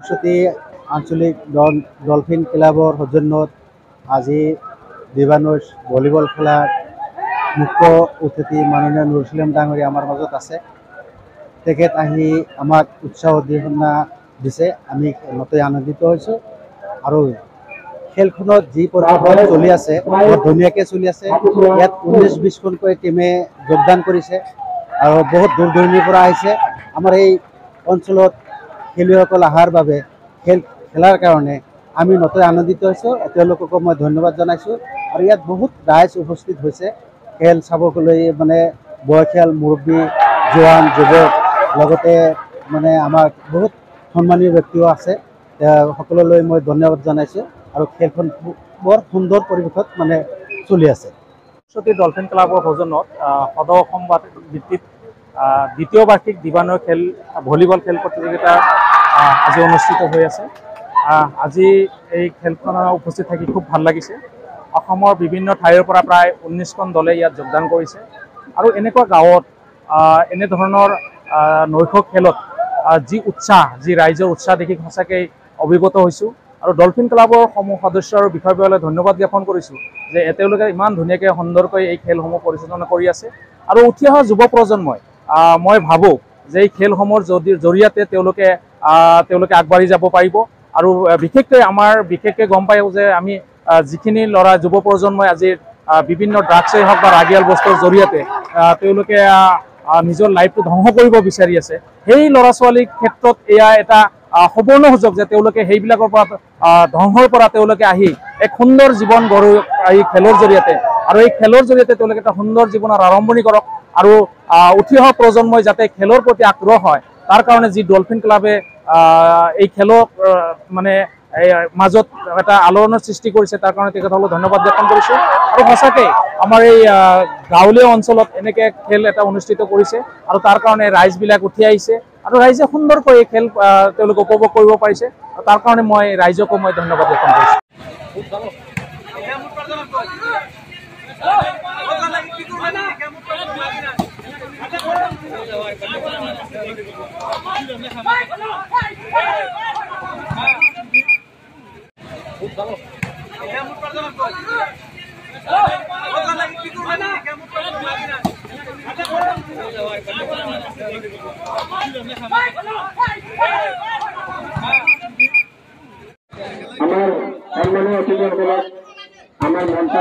সুকসতি আঞ্চলিক ডলফিন ক্লাবৰ সৌজন্যত আজি দিবানুজ ভলীবল খেলাৰ মুখ্য অতিথি মাননীয় নুৰুল ইছলাম ডাঙৰীয়া আমাৰ মাজত আছে। তেখেত আহি আমাক উৎসাহ অধিসূচনা দিছে, আমি নথৈ আনন্দিত হৈছোঁ। আৰু খেলখনত যি পৰিৱেশ চলি আছে বহুত ধুনীয়াকৈ চলি আছে। ইয়াত 19-20খনকৈ টিমে যোগদান কৰিছে আৰু বহুত দূৰ দূৰণিৰ পৰা আহিছে। আমাৰ এই অঞ্চলত খেলুৱৈসকল অহাৰ বাবে খেলাৰ কাৰণে আমি নথৈ আনন্দিত হৈছোঁ। তেওঁলোককো মই ধন্যবাদ জনাইছোঁ। আৰু ইয়াত বহুত ৰাইজ উপস্থিত হৈছে খেল চাবলৈ, মানে বয়সীয়াল মুৰব্বী, জোৱান, যুৱক, লগতে মানে আমাৰ বহুত সন্মানীয় ব্যক্তিও আছে। সকলোলৈ মই ধন্যবাদ জনাইছোঁ। আৰু খেলখন বৰ সুন্দৰ পৰিৱেশত মানে চলি আছে। সুকসতি ডলফিন ক্লাবৰ সৌজন্যত সদৌ অসমবাদ ভিত্তিত দ্বিতীয় বাৰ্ষিক দিবানৈৰ খেল ভলীবল খেল প্ৰতিযোগিতা আজি অনুষ্ঠিত হৈ আছে। আজি এই খেলখনত উপস্থিত থাকি খুব ভাল লাগিছে। অসমৰ বিভিন্ন ঠাইৰ পৰা প্ৰায় 19খন দলে ইয়াত যোগদান কৰিছে। আৰু এনেকুৱা গাঁৱত এনেধৰণৰ নৈশ খেলত যি উৎসাহ, যি ৰাইজৰ উৎসাহ দেখি সঁচাকৈ অভিভূত হৈছোঁ। আৰু ডলফিন ক্লাবৰ সমূহ সদস্য আৰু বিষয়বৰ্গলৈ ধন্যবাদ জ্ঞাপন কৰিছোঁ যে তেওঁলোকে ইমান ধুনীয়াকৈ সুন্দৰকৈ এই খেলসমূহ পৰিচালনা কৰি আছে। আৰু উঠি অহা যুৱ প্ৰজন্মই মই ভাবোঁ যে এই খেলসমূহৰ জৰিয়তে তেওঁলোকে আগবাঢ়ি যাব পাৰিব। আৰু বিশেষকৈ গম পাই যে আমি যিখিনি ল'ৰা যুৱ প্ৰজন্মই আজি বিভিন্ন ড্ৰাগছেই হওক বা ৰাগিয়াল বস্তুৰ জৰিয়তে তেওঁলোকে নিজৰ লাইফটো ধ্বংস কৰিব বিচাৰি আছে, সেই ল'ৰা ছোৱালীৰ ক্ষেত্ৰত এয়া এটা সুবৰ্ণ সুযোগ যে তেওঁলোকে সেইবিলাকৰ পৰা ধ্বংসৰ পৰা তেওঁলোকে আহি এক সুন্দৰ জীৱন গঢ়ি এই খেলৰ জৰিয়তে, আৰু এই খেলৰ জৰিয়তে তেওঁলোকে এটা সুন্দৰ জীৱনৰ আৰম্ভণি কৰক। আৰু উঠি অহা প্ৰজন্মই যাতে খেলৰ প্ৰতি আগ্ৰহ হয়, তাৰ কাৰণে যি ডলফিন ক্লাবে এই খেলক মানে মাজত এটা আলোড়নৰ সৃষ্টি কৰিছে, তাৰ কাৰণে তেখেতসকলক ধন্যবাদ জ্ঞাপন কৰিছোঁ। আৰু সঁচাকৈ আমাৰ এই গাঁৱলীয়া অঞ্চলত এনেকৈ খেল এটা অনুষ্ঠিত কৰিছে আৰু তাৰ কাৰণে ৰাইজবিলাক উঠি আহিছে আৰু ৰাইজে সুন্দৰকৈ এই খেল তেওঁলোকে উপভোগ কৰিব পাৰিছে। আৰু তাৰ কাৰণে মই ৰাইজকো মই ধন্যবাদ জ্ঞাপন কৰিছোঁ। আমাৰ সম্মানীয় অতিথিসকলক আমাৰ মঞ্চ